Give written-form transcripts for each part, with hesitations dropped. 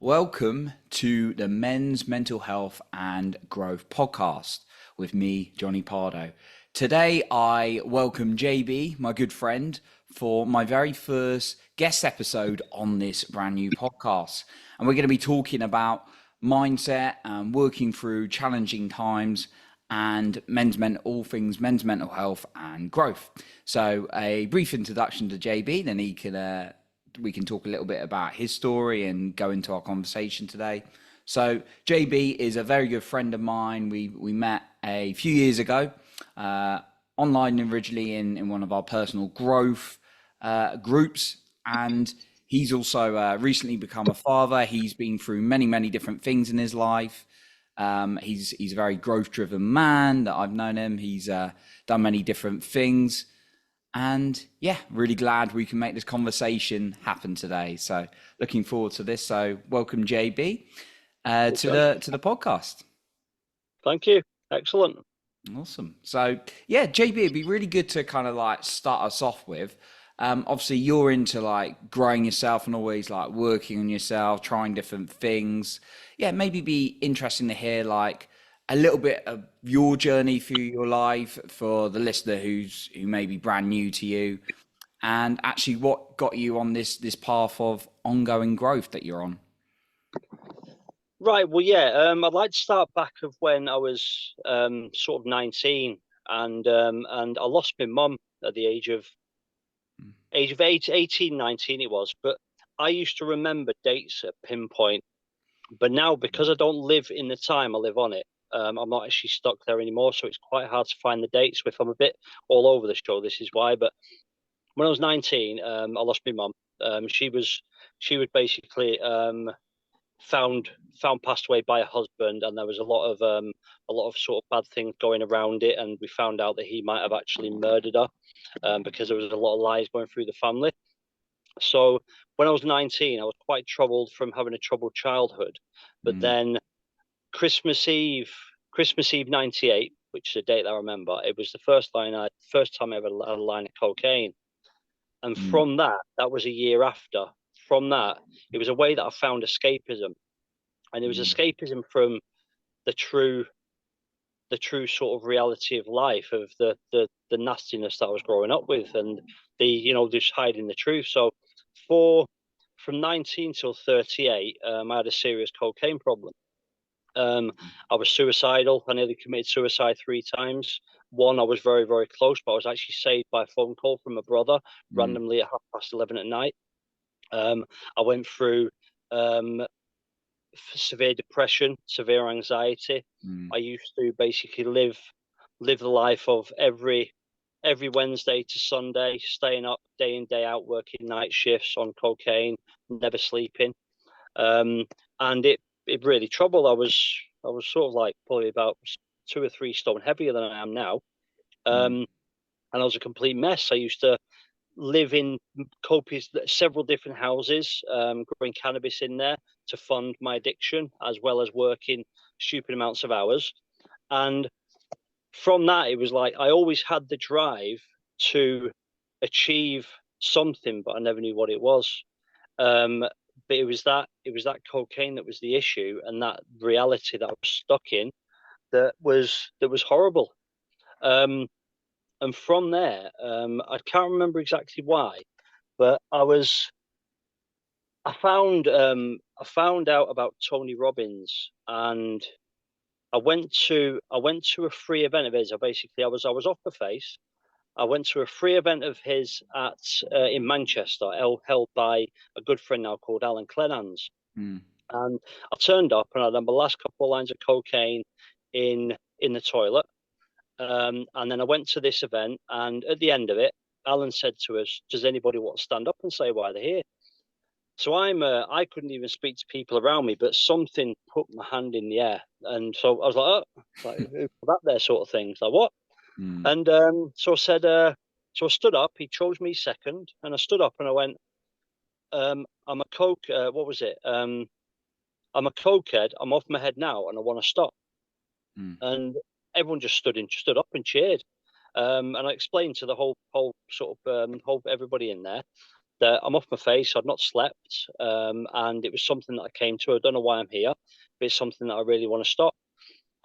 Welcome to the Men's Mental Health and Growth podcast with me, Johnny Pardo. Today, I welcome JB, my good friend, for my very first guest episode on this brand new podcast. And we're going to be talking about mindset and working through challenging times and all things men's mental health and growth. So, a brief introduction to JB, then we can talk a little bit about his story and go into our conversation today. So JB is a very good friend of mine. We met a few years ago, online originally in one of our personal growth groups, and he's also recently become a father. He's been through many different things in his life. He's a very growth driven man that I've known him. He's done many different things. And yeah, really glad we can make this conversation happen today. So looking forward to this. So welcome JB to the podcast. Thank you. Excellent. Awesome. So yeah, JB, it'd be really good to kind of like start us off with. Obviously you're into like growing yourself and always like working on yourself, trying different things. Yeah, maybe be interesting to hear like a little bit of your journey through your life for the listener who may be brand new to you, and actually what got you on this path of ongoing growth that you're on. Right. Well, yeah. I'd like to start back of when I was sort of 19, and I lost my mum at the age of 18, 19 it was. But I used to remember dates at pinpoint. But now, because I don't live in the time, I live on it. I'm not actually stuck there anymore, so it's quite hard to find the dates. If I'm a bit all over the show, this is why. But when I was 19, I lost my mum. She was basically found passed away by a husband, and there was a lot of sort of bad things going around it, and we found out that he might have actually murdered her, because there was a lot of lies going through the family. So when I was 19, I was quite troubled from having a troubled childhood. But Mm, then Christmas Eve, Christmas Eve '98, which is a date that I remember, it was the first time I ever had a line of cocaine. And mm, from that, that was a year after. From that, it was a way that I found escapism, and it was mm, escapism from the true, the true sort of reality of life, of the nastiness that I was growing up with, and just hiding the truth. So, for from 19 till 38, I had a serious cocaine problem. Um, I was suicidal. I nearly committed suicide 3 times. One, I was very close, but I was actually saved by a phone call from a brother mm, randomly at 11:30 at night. Um, I went through um, severe depression, severe anxiety. mm, I used to basically live the life of every Wednesday to Sunday, staying up day in day out, working night shifts on cocaine, never sleeping, um, and it really troubled. I was sort of like probably about 2 or 3 stone heavier than I am now, mm, and I was a complete mess. I used to live in several different houses, growing cannabis in there to fund my addiction, as well as working stupid amounts of hours. And from that, it was like I always had the drive to achieve something, but I never knew what it was. Um, but it was that cocaine that was the issue, and that reality that I was stuck in that was horrible. Um, and from there, I can't remember exactly why, but I found out about Tony Robbins, and I went to a free event of his. I was off the face. I went to a free event of his at in Manchester, held by a good friend now called Alan Clenans. mm, And I turned up, and I'd done my last couple of lines of cocaine in the toilet. And then I went to this event, and at the end of it, Alan said to us, "Does anybody want to stand up and say why they're here?" So I couldn't even speak to people around me, but something put my hand in the air, and so I was like, "Oh, like who put that there?" Sort of thing. It's like, what? mm, And so I said, so I stood up. He chose me second, and I stood up and I went, "I'm a coke. What was it? I'm a cokehead. I'm off my head now, and I want to stop." mm, And everyone just stood up and cheered. And I explained to the whole sort of whole everybody in there that I'm off my face. I'd not slept, and it was something that I came to. I don't know why I'm here, but it's something that I really want to stop.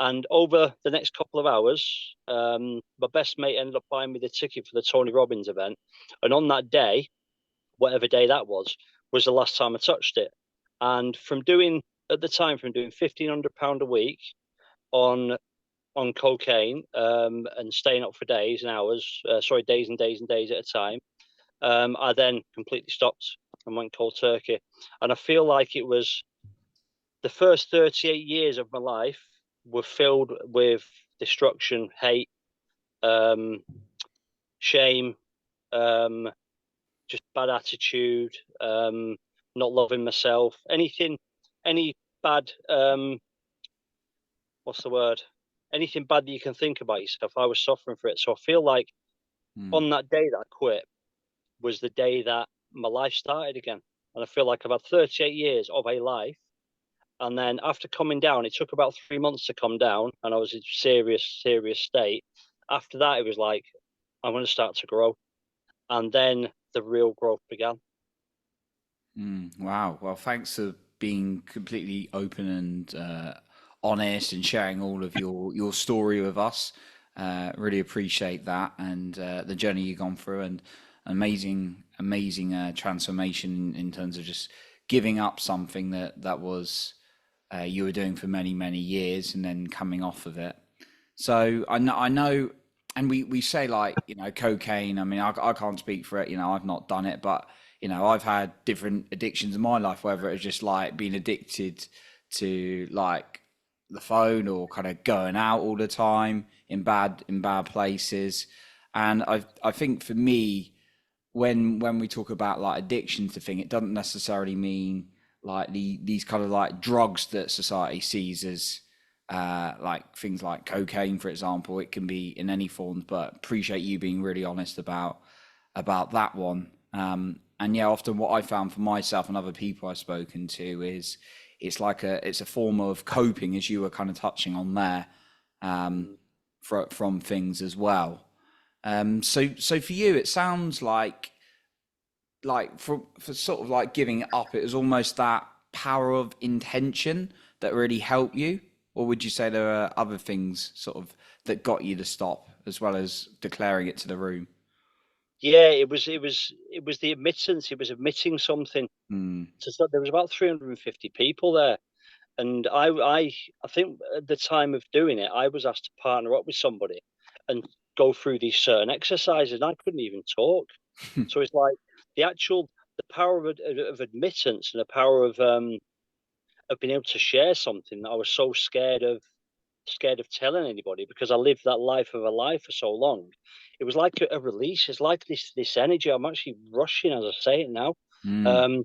And over the next couple of hours, my best mate ended up buying me the ticket for the Tony Robbins event. And on that day, whatever day that was the last time I touched it. And from doing at the time from doing £1,500 a week on cocaine, and staying up for days and hours, days and days and days at a time, I then completely stopped and went cold turkey. And I feel like it was the first 38 years of my life were filled with destruction, hate, um, shame, um, just bad attitude, not loving myself, any bad, what's the word? Anything bad that you can think about yourself, I was suffering for it. So I feel like Mm. on that day that I quit was the day that my life started again. And I feel like I've had 38 years of a life. And then after coming down, it took about 3 months to come down, and I was in serious, serious state. After that, it was like, I'm going to start to grow. And then the real growth began. Wow. Well, thanks for being completely open and honest and sharing all of your story with us. Really appreciate that and the journey you've gone through and amazing transformation in terms of just giving up something that was you were doing for many years and then coming off of it. So I know, and we say like cocaine. I mean, I can't speak for it. I've not done it, but I've had different addictions in my life. Whether it's just like being addicted to like the phone or kind of going out all the time in bad places, and I think for me, when we talk about like addictions to thing, it doesn't necessarily mean like these kind of like drugs that society sees as like things like cocaine, for example. It can be in any form, but appreciate you being really honest about that one. And yeah, often what I found for myself and other people I've spoken to is it's a form of coping, as you were kind of touching on there, um, Mm. from things as well. So for you, it sounds like for sort of like giving it up, it was almost that power of intention that really helped you, or would you say there are other things sort of that got you to stop as well as declaring it to the room? Yeah, it was the admittance. It was admitting something. Mm, There was about 350 people there, and I think at the time of doing it, I was asked to partner up with somebody and go through these certain exercises, and I couldn't even talk. So it's like the power of admittance and the power of being able to share something that I was so scared of telling anybody because I lived that life of a life for so long. It was like a release. It's like this energy. I'm actually rushing as I say it now. mm, Um,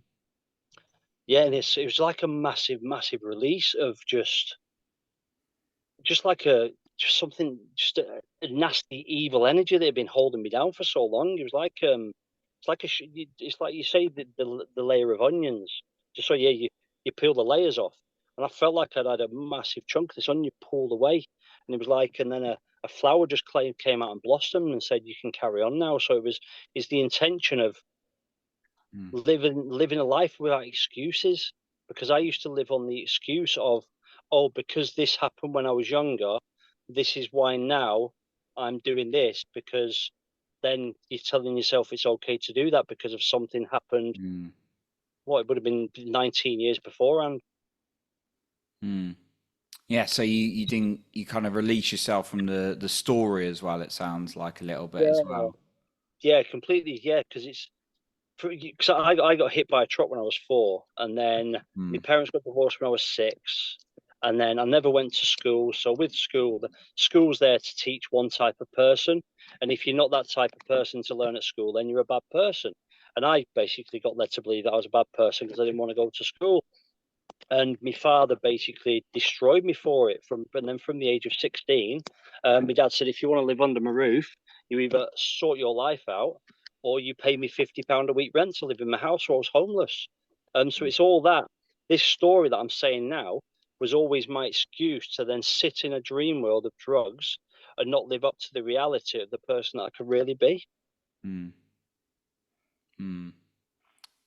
yeah, and it was like a massive release of just like just something, just a nasty, evil energy that had been holding me down for so long. It was like it's like you say the layer of onions. Just so yeah, you peel the layers off, and I felt like I'd had a massive chunk of this onion pulled away, and it was like, and then a flower just came out and blossomed and said, "You can carry on now." So it's the intention of mm, living a life without excuses, because I used to live on the excuse of, oh, because this happened when I was younger, this is why now I'm doing this, because then you're telling yourself it's okay to do that because of something happened, mm, what, it would have been 19 years beforehand. mm. Yeah, so you didn't you kind of release yourself from the story as well. It sounds like a little bit as Yeah, well. yeah, completely. Yeah, because because I got hit by a truck when I was 4, and then my Mm, parents got divorced when I was 6, and then I never went to school. So with school, the school's there to teach one type of person, and if you're not that type of person to learn at school, then you're a bad person. And I basically got led to believe that I was a bad person because I didn't want to go to school. And my father basically destroyed me for it. And then from the age of 16, my dad said, if you want to live under my roof, you either sort your life out or you pay me £50 a week rent to live in my house, or I was homeless. So mm, it's all that. This story that I'm saying now was always my excuse to then sit in a dream world of drugs and not live up to the reality of the person that I could really be. mm, mm.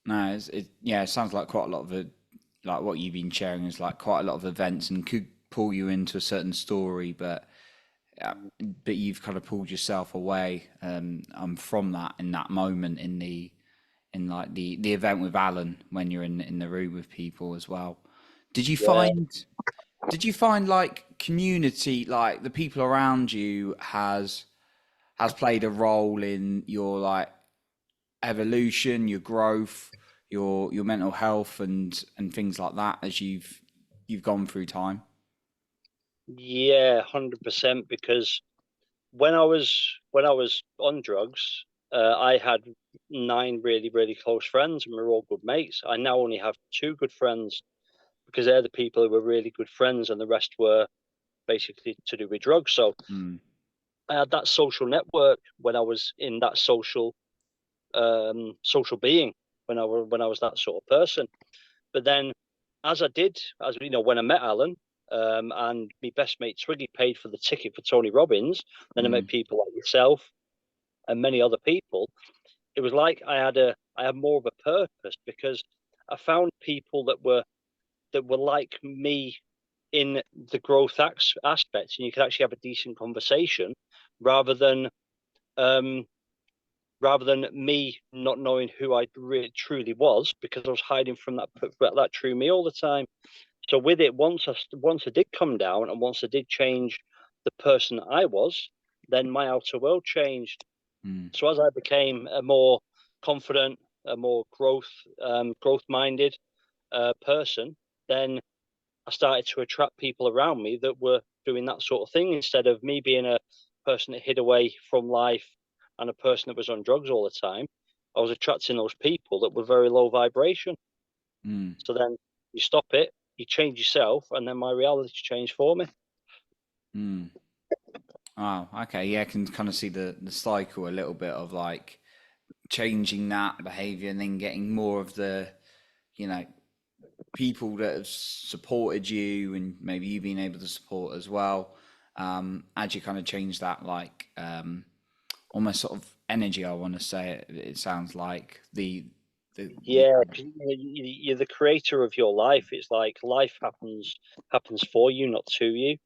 No, yeah, it sounds like quite a lot of it, like what you've been sharing is like quite a lot of events and could pull you into a certain story, uh, but you've kind of pulled yourself away from that in that moment in like the event with Alan when you're in the room with people as well. Did you Yeah. find did you find like community, like the people around you has played a role in your like evolution, your growth, your mental health and things like that as you've gone through time? Yeah, 100%. Because when I was on drugs, I had 9 really, really close friends, and we were all good mates. I now only have 2 good friends because they're the people who were really good friends, and the rest were basically to do with drugs. So Mm, I had that social network when I was in that social being, when I was that sort of person. But then, as you know, when I met Alan, and my best mate Twiggy paid for the ticket for Tony Robbins, then I met mm, people like yourself and many other people. It was like I had more of a purpose, because I found people that were like me in the growth aspects, and you could actually have a decent conversation, rather than um, rather than me not knowing who I really truly was, because I was hiding from that true me all the time. So with it, once I did come down, and once I did change the person I was, then my outer world changed. mm, So as I became a more confident, a more growth minded person, then I started to attract people around me that were doing that sort of thing, instead of me being a person that hid away from life and a person that was on drugs all the time. I was attracting those people that were very low vibration. mm, So then you stop it, you change yourself, and then my reality changed for me. mm. Oh, okay. Yeah, I can kind of see the cycle a little bit of like changing that behavior and then getting more of the, you know, people that have supported you and maybe you being able to support as well. As you kind of change that, like almost sort of energy, I want to say it sounds like the Yeah, 'cause you're the creator of your life. It's like life happens for you, not to you.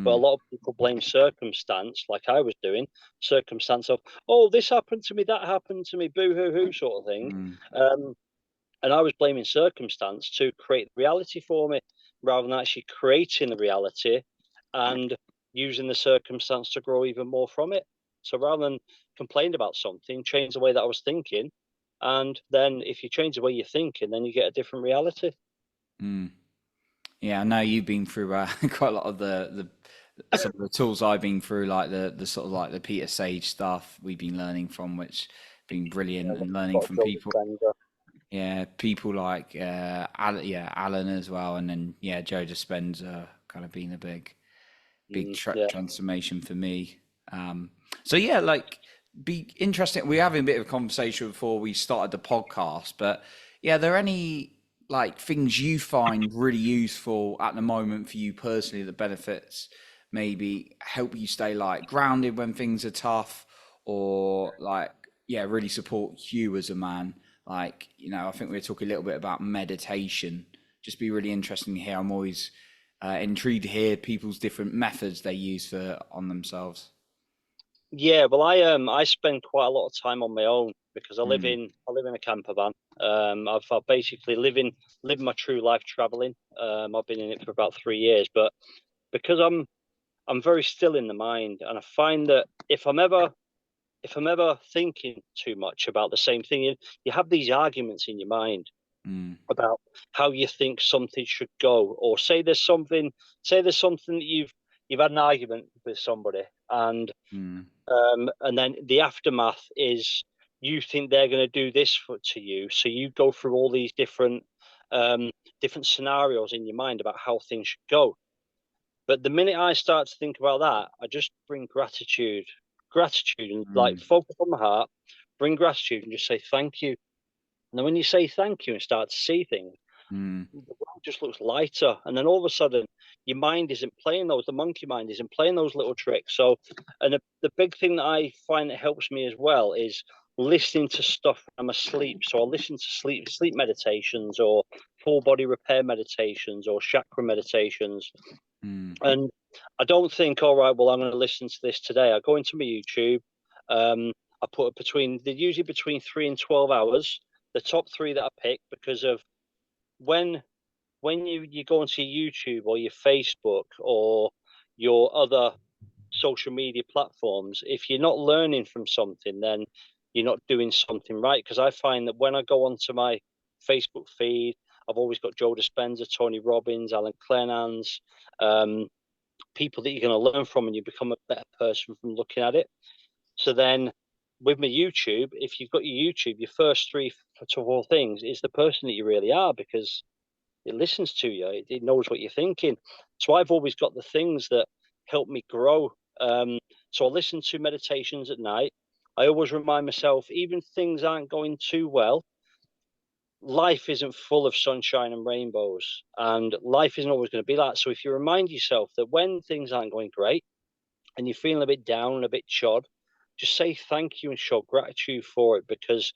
But a mm, lot of people blame circumstance, like I was doing, circumstance of, oh, this happened to me, that happened to me, boo hoo hoo, sort of thing. mm, Um, and I was blaming circumstance to create reality for me, rather than actually creating the reality and using the circumstance to grow even more from it. So rather than complain about something, change the way that I was thinking. And then if you change the way you're thinking, then you get a different reality. mm. Yeah, I know you've been through quite a lot of the some of the tools I've been through, like the sort of like the Peter Sage stuff we've been learning from, which been Yeah, brilliant, and learning what from Joe people. Dispenza. Yeah, people like Alan as well, and then yeah, Joe Dispenza kind of been a big Yeah. transformation for me. So yeah, like be interesting. We're having a bit of a conversation before we started the podcast, but yeah, are there any like things you find really useful at the moment for you personally that benefits maybe help you stay like grounded when things are tough, or like yeah, really support you as a man? Like, you know, I think we were talking a little bit about meditation. Just be really interesting to hear. I'm always intrigued to hear people's different methods they use for on themselves. Yeah, well, I spend quite a lot of time on my own, because I live Mm, in I live in a camper van. I've basically living my true life traveling. I've been in it for about 3 years, but because I'm very still in the mind, and I find that if I'm ever thinking too much about the same thing, you have these arguments in your mind mm, about how you think something should go, or say there's something that you've had an argument with somebody, mm, and then the aftermath is you think they're going to do this to you, so you go through all these um, different scenarios in your mind about how things should go. But the minute I start to think about that, I just bring gratitude, and like mm, focus on the heart, bring gratitude, and just say thank you. And then when you say thank you and start to see things, mm, the world just looks lighter. And then all of a sudden, your mind isn't playing those, the monkey mind isn't playing those little tricks. So, and the big thing that I find that helps me as well is listening to stuff when I'm asleep. So I'll listen to sleep meditations or full body repair meditations or chakra meditations. And I don't think, all right, well, I'm going to listen to this today. I go into my YouTube. I put they're usually between 3 and 12 hours, the top three that I pick, because of when you go onto YouTube or your Facebook or your other social media platforms, if you're not learning from something, then you're not doing something right. Because I find that when I go onto my Facebook feed, I've always got Joe Dispenza, Tony Robbins, Alan Clenans, people that you're going to learn from, and you become a better person from looking at it. So then with my YouTube, if you've got your YouTube, your first three to four things is the person that you really are, because it listens to you, it knows what you're thinking. So I've always got the things that help me grow. So I listen to meditations at night. I always remind myself, even things aren't going too well, life isn't full of sunshine and rainbows, and life isn't always going to be that. So if you remind yourself that when things aren't going great and you're feeling a bit down and a bit chod, just say thank you and show gratitude for it, because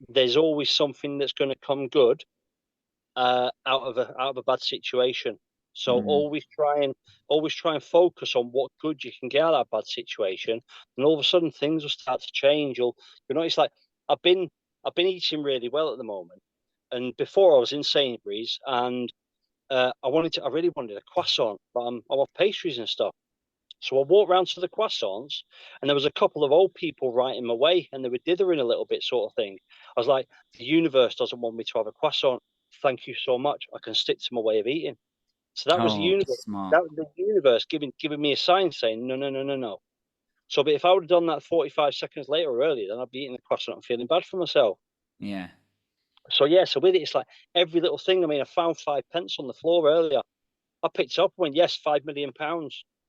there's always something that's going to come good out of a bad situation. So always try and focus on what good you can get out of that bad situation, and all of a sudden things will start to change. You'll notice, like, I've been eating really well at the moment, and before I was in Sainsbury's, and I really wanted a croissant, but I want pastries and stuff. So I walked round to the croissants, and there was a couple of old people right in my way, and they were dithering a little bit, sort of thing. I was like, the universe doesn't want me to have a croissant. Thank you so much. I can stick to my way of eating. So that was the Oh, universe. smart. That was the universe giving me a sign saying, no, no, no, no, no. So, but if I would have done that 45 seconds later or earlier, then I'd be eating the croissant and feeling bad for myself. Yeah. So yeah, so with it, it's like every little thing. I mean, I found 5 pence on the floor earlier. I picked it up and went, yes, £5 million.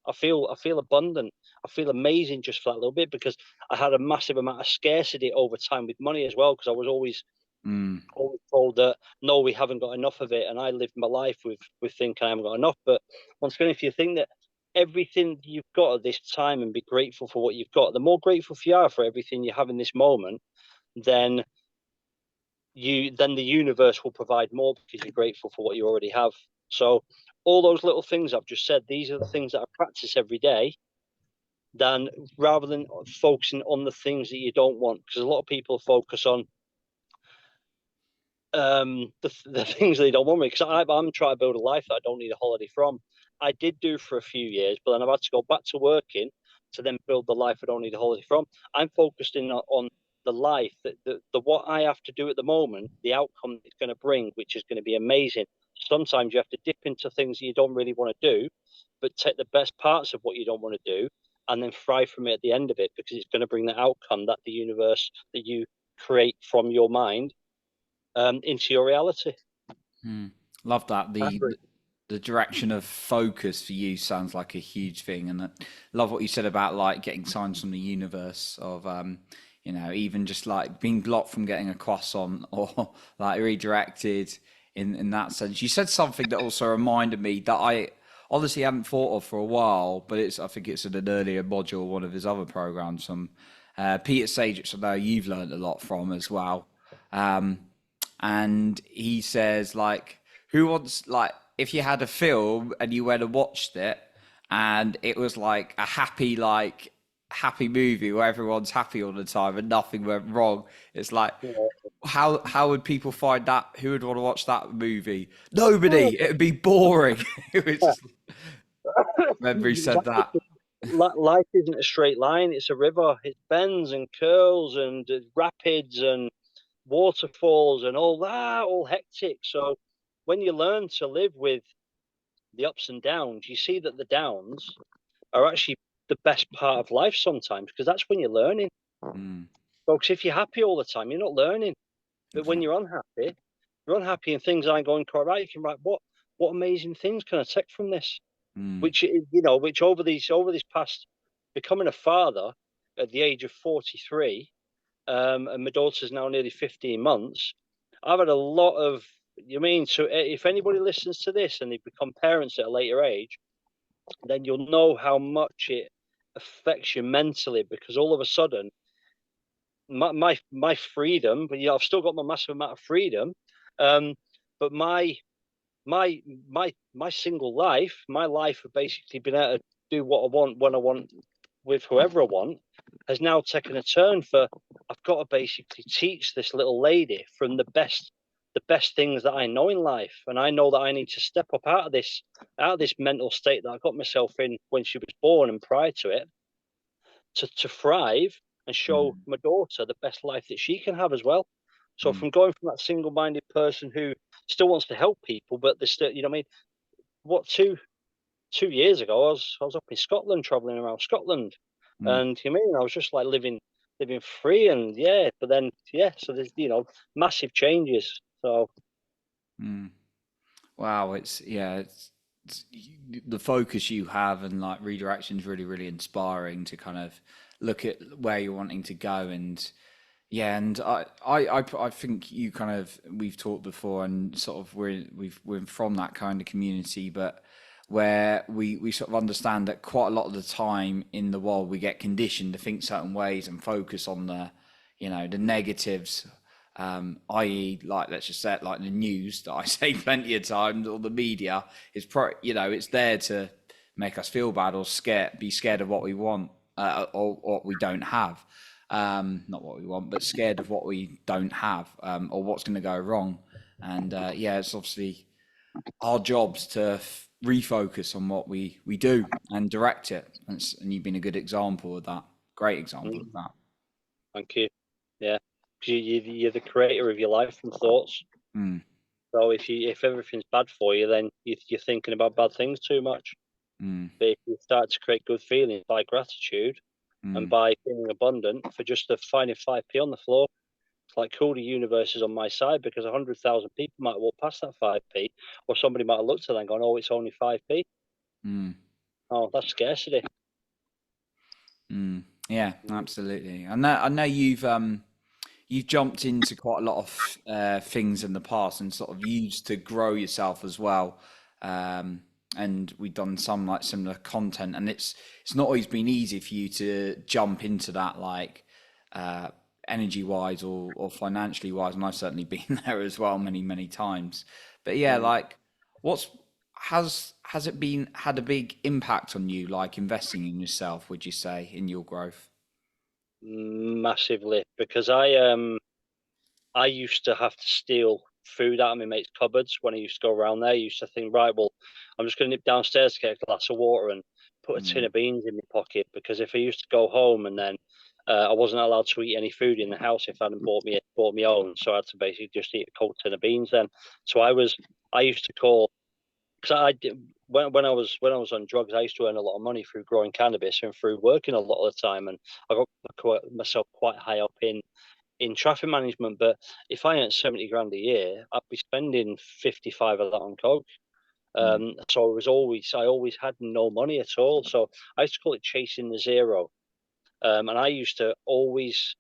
I feel abundant. I feel amazing just for that little bit, because I had a massive amount of scarcity over time with money as well, because I was always told that no, we haven't got enough of it, and I lived my life with thinking I haven't got enough. But once again, if you think that everything you've got at this time and be grateful for what you've got, the more grateful you are for everything you have in this moment, then the universe will provide more, because you're grateful for what you already have. So all those little things I've just said, these are the things that I practice every day, than rather than focusing on the things that you don't want, because a lot of people focus on the things they don't want me, because I'm trying to build a life that I don't need a holiday from. I did do for a few years, but then I've had to go back to working to then build the life I don't need a holiday from. I'm focused in on the life that the what I have to do at the moment, the outcome it's going to bring, which is going to be amazing. Sometimes you have to dip into things that you don't really want to do, but take the best parts of what you don't want to do and then thrive from it at the end of it, because it's going to bring the outcome that the universe that you create from your mind into your reality. Love that. The direction of focus for you sounds like a huge thing, and I love what you said about like getting signs from the universe of even just like being blocked from getting a croissant or like redirected in that sense. You said something that also reminded me that I honestly hadn't thought of for a while, but I think it's in an earlier module, one of his other programs from Peter Sage, which I know you've learned a lot from as well. Um, and he says like, who wants, like, if you had a film and you went and watched it and it was like a happy movie where everyone's happy all the time and nothing went wrong, it's like, how would people find that? Who would want to watch that movie? Nobody. It'd be boring. It was just, remember he said that. Life isn't a straight line, it's a river. It bends and curls and rapids and waterfalls and all that, all hectic. So when you learn to live with the ups and downs, you see that the downs are actually the best part of life sometimes, because that's when you're learning. Folks, if you're happy all the time, you're not learning. But when Exactly. you're unhappy and things aren't going quite right, you can write, what amazing things can I take from this? Which is, which over this past, becoming a father at the age of 43, and my daughter's now nearly 15 months. I've had a lot of, so if anybody listens to this and they become parents at a later age, then you'll know how much it affects you mentally, because all of a sudden my freedom, but I've still got my massive amount of freedom. But my single life, my life of basically being able to do what I want when I want with whoever I want, has now taken a turn for I've got to basically teach this little lady from the best things that I know in life. And I know that I need to step up out of this mental state that I got myself in when she was born and prior to it, to thrive and show Mm. my daughter the best life that she can have as well. So Mm. from going from that single-minded person who still wants to help people, but there's still, what I mean, what 2 years ago, I was up in Scotland, traveling around Scotland, Mm. and I was just like living free, and yeah, but then yeah, so there's massive changes. So Mm. Wow, the focus you have and like redirection is really, really inspiring to kind of look at where you're wanting to go. And yeah, and I think you kind of, we've talked before and sort of we're from that kind of community, but where we sort of understand that quite a lot of the time in the world we get conditioned to think certain ways and focus on the negatives, i.e., like let's just say it like the news that I say plenty of times, or the media is it's there to make us feel bad or be scared of what we want, or what we don't have. Not what we want, but scared of what we don't have, or what's going to go wrong. And yeah, it's obviously our jobs to refocus on what we do and direct it. And you've been a good example of that. Great example of mm, that. thank you. Yeah, 'cause you're the creator of your life and thoughts. Mm. So if everything's bad for you, then you're thinking about bad things too much. Mm. But if you start to create good feelings by gratitude and Mm. by feeling abundant for just the finding 5p on the floor, it's like cool, the universe is on my side, because 100,000 people might walk past that 5p, or somebody might have looked at that and gone, oh, it's only 5p. Mm. Oh, that's scarcity. Mm. Yeah, absolutely. I know you've jumped into quite a lot of things in the past and sort of used to grow yourself as well. And we've done some like similar content, and it's not always been easy for you to jump into that, like uh, energy wise or financially wise. And I've certainly been there as well many, many times. But yeah, Mm. like what's has it been had a big impact on you, like investing in yourself, would you say, in your growth? Massively, because I used to have to steal food out of my mates' cupboards when I used to go around there. I used to think, right, well, I'm just going to nip downstairs to get a glass of water and put a tin Mm. of beans in my pocket, because if I used to go home and then I wasn't allowed to eat any food in the house if I hadn't bought me own, so I had to basically just eat a cold tin of beans then. So I used to call, because I did when I was on drugs, I used to earn a lot of money through growing cannabis and through working a lot of the time, and I got myself quite high up in traffic management. But if I earned 70 grand a year, I'd be spending 55 of that on coke. Mm. So I always had no money at all. So I used to call it chasing the zero. And I used to always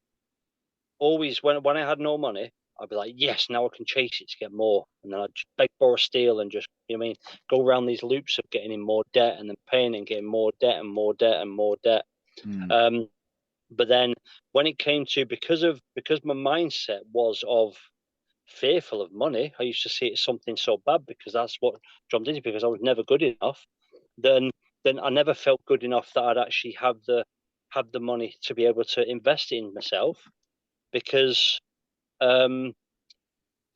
when I had no money, I'd be like, yes, now I can chase it to get more. And then I'd just beg, borrow, steal, and just, what I mean, go around these loops of getting in more debt and then paying and getting more debt and more debt and more debt. Mm. Um, but then when it came to, because my mindset was of fearful of money, I used to see it as something so bad, because that's what jumped into, because I was never good enough. Then then I never felt good enough that I'd actually have the money to be able to invest in myself, because um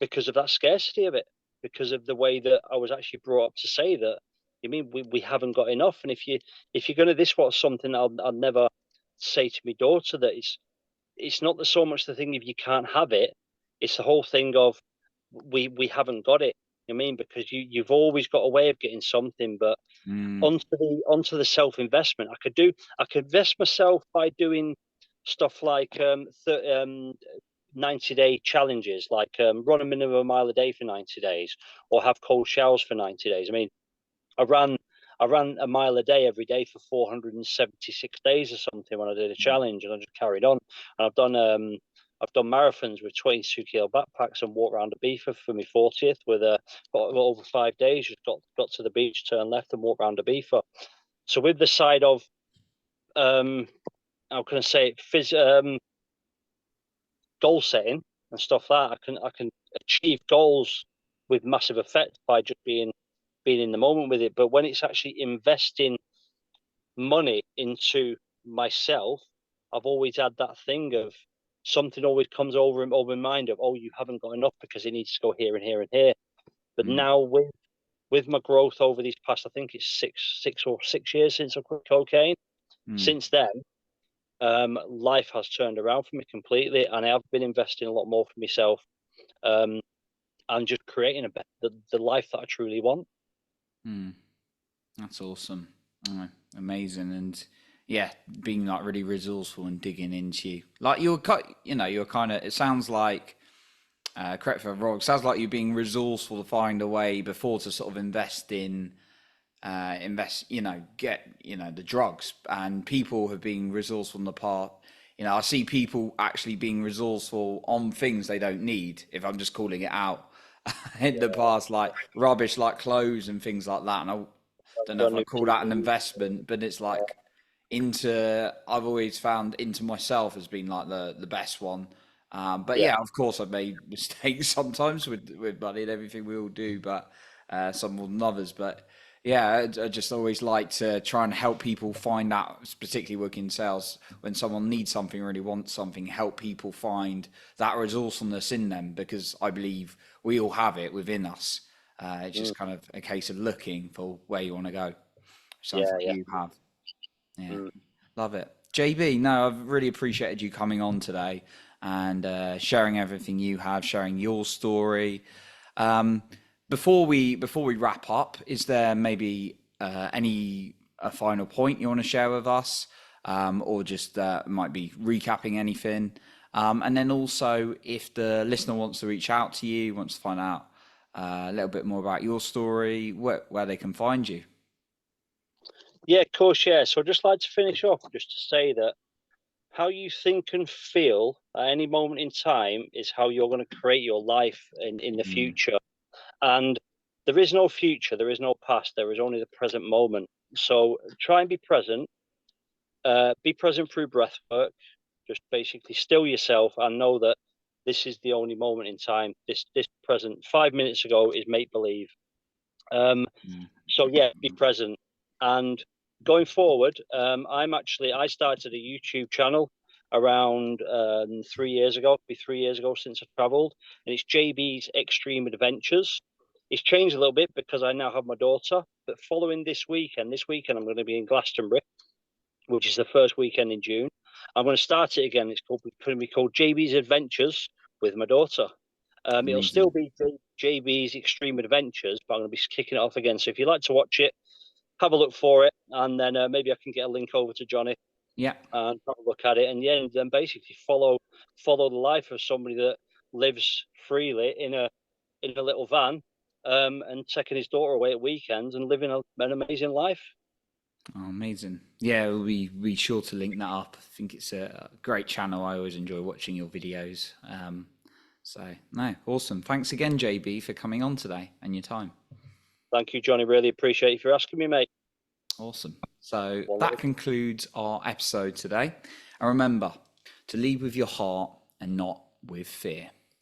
because of that scarcity of it, because of the way that I was actually brought up to say that, we haven't got enough. And if you're gonna, this was something I'll never say to my daughter, that it's not the, so much the thing if you can't have it, it's the whole thing of we haven't got it. Because you've always got a way of getting something, but Mm. onto the self investment, I could invest myself by doing stuff like 90-day challenges, like run a minimum of a mile a day for 90 days, or have cold showers for 90 days. I ran I ran a mile a day every day for 476 days or something when I did a challenge, and I just carried on. And I've done marathons with 22 kilo backpacks and walked around Ibiza for my 40th with got over 5 days. Just got to the beach, turned left, and walked around Ibiza. So with the side of how can I say it, goal setting and stuff like that. I can achieve goals with massive effect by just being in the moment with it. But when it's actually investing money into myself, I've always had that thing of something always comes over my mind of, oh, you haven't got enough because it needs to go here and here and here. But now with my growth over these past, I think it's 6 years since I quit cocaine. Since then, life has turned around for me completely, and I have been investing a lot more for myself, and just creating the life that I truly want. That's awesome. Oh, amazing. And yeah, being like really resourceful and digging into like you're kind of, it sounds like, correct if I'm wrong, it sounds like you're being resourceful to find a way before to sort of invest, get, the drugs. And people have been resourceful in the part. I see people actually being resourceful on things they don't need, if I'm just calling it out, in the past, like rubbish, like clothes and things like that. And I don't know if I call that an investment, but it's like I've always found into myself has been like the best one. But yeah, of course I've made mistakes sometimes with money and everything, we all do, but some more than others. But yeah, I just always like to try and help people find out, particularly working in sales, when someone needs something, really wants something, help people find that resourcefulness in them, because I believe we all have it within us. It's just kind of a case of looking for where you want to go. Sounds like you have. Yeah, love it. JB, no, I've really appreciated you coming on today and sharing everything you have, sharing your story. Before we wrap up, is there maybe any a final point you want to share with us, or just might be recapping anything? And then also, if the listener wants to reach out to you, wants to find out a little bit more about your story, where they can find you. Yeah, of course, yeah. So I'd just like to finish off just to say that how you think and feel at any moment in time is how you're going to create your life in the future. And there is no future, there is no past, there is only the present moment. So try and be present. Be present through breath work. Just basically still yourself and know that this is the only moment in time. This present 5 minutes ago is make believe. So yeah, be present. And going forward, I started a YouTube channel around 3 years ago. It'll be 3 years ago since I traveled, and it's JB's Extreme Adventures. It's changed a little bit because I now have my daughter. But following this weekend I'm going to be in Glastonbury, which is the first weekend in June. I'm going to start it again. It's going to be called JB's Adventures with my daughter. It'll still be JB's Extreme Adventures, but I'm going to be kicking it off again. So if you'd like to watch it, have a look for it, and then maybe I can get a link over to Johnny. Yeah. And have a look at it, and yeah, then basically follow the life of somebody that lives freely in a little van, and taking his daughter away at weekends and living an amazing life. Oh, amazing. Yeah, we'll be sure to link that up. I think it's a great channel. I always enjoy watching your videos. So, no, awesome. Thanks again, JB, for coming on today and your time. Thank you, Johnny. Really appreciate you for asking me, mate. Awesome. So that concludes our episode today. And remember to lead with your heart and not with fear.